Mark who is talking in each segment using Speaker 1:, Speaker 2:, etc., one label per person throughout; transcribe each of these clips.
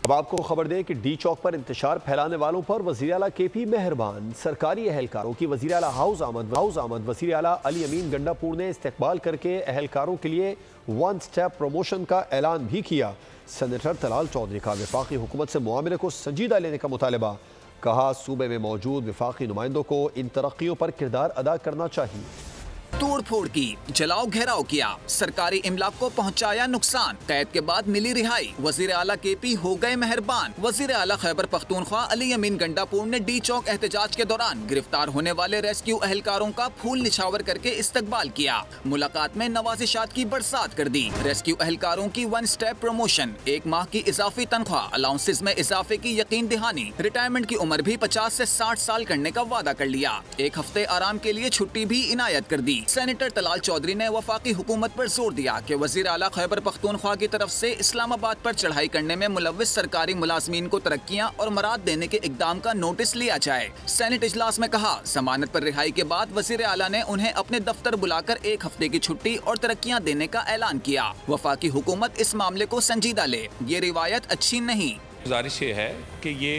Speaker 1: अब आपको खबर दें कि डी चौक पर इंतशार फैलाने वालों पर वज़ीर आला KP मेहरबान सरकारी एहलकारों की वज़ीर आला हाउस आमद वज़ीर आला अली अमीन गंडापुर ने इस्तकबाल करके एहलकारों के लिए वन स्टेप प्रमोशन का ऐलान भी किया। सेनेटर तलाल चौधरी का वफाकी हुकूमत से मुआमले को संजीदा लेने का मुतालबा। कहा सूबे में मौजूद वफाकी नुमाइंदों को इन तरक्कियों पर किरदार अदा करना चाहिए।
Speaker 2: तोड़ फोड़ की, जलाओ घेराव किया, सरकारी इमलाक को पहुंचाया नुकसान, कैद के बाद मिली रिहाई, वजीर आला KP हो गए मेहरबान। वजीर आला खैबर पख्तूनख्वा अली अमीन गंडापुर ने डी चौक एहतजाज के दौरान गिरफ्तार होने वाले रेस्क्यू अहलकारों का फूल निछावर करके इस्तकबाल किया। मुलाकात में नवाजिशात की बरसात कर दी। रेस्क्यू अहलकारों की वन स्टेप प्रमोशन, 1 माह की इजाफी तनख्वाह, अलाउंसेस में इजाफे की यकीन दहानी, रिटायरमेंट की उम्र भी 50 से 60 साल करने का वादा कर लिया। 1 हफ्ते आराम के लिए छुट्टी भी इनायत कर दी। सेनेटर तलाल चौधरी ने वफाकी हुकूमत पर जोर दिया कि वजीर आला खैबर पख्तूनख्वा की तरफ से इस्लामाबाद पर चढ़ाई करने में मुलव्विस सरकारी मुलाजमीन को तरक्कियां और मराद देने के इकदाम का नोटिस लिया जाए। सेनेट इजलास में कहा, जमानत पर रिहाई के बाद वजीर आला ने उन्हें अपने दफ्तर बुलाकर 1 हफ्ते की छुट्टी और तरक्कियां देने का ऐलान किया। वफाकी हुकूमत इस मामले को संजीदा ले, ये रिवायत अच्छी नहीं।
Speaker 3: गुजारिश ये है कि ये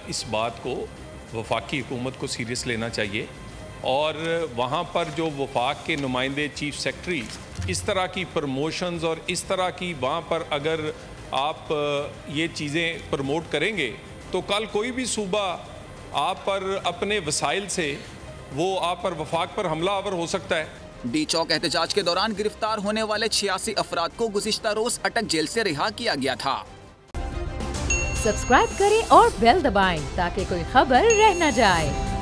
Speaker 3: इस बात को वफाकी हुकूमत को सीरियस लेना चाहिए और वहाँ पर जो वफाक के नुमाइंदे चीफ सेक्रेटरी इस तरह की प्रमोशंस और इस तरह की वहाँ पर अगर आप ये चीज़ें प्रमोट करेंगे तो कल कोई भी सूबा आप पर अपने वसाइल से वो आप पर वफाक पर हमलावर हो सकता है।
Speaker 2: डी चौक एहतजाज के दौरान गिरफ्तार होने वाले 86 अफराद को गुज़िश्ता रोज अटक जेल से रिहा किया गया था।
Speaker 4: सब्सक्राइब करें और बेल दबाएं ताकि कोई खबर रह न जाए।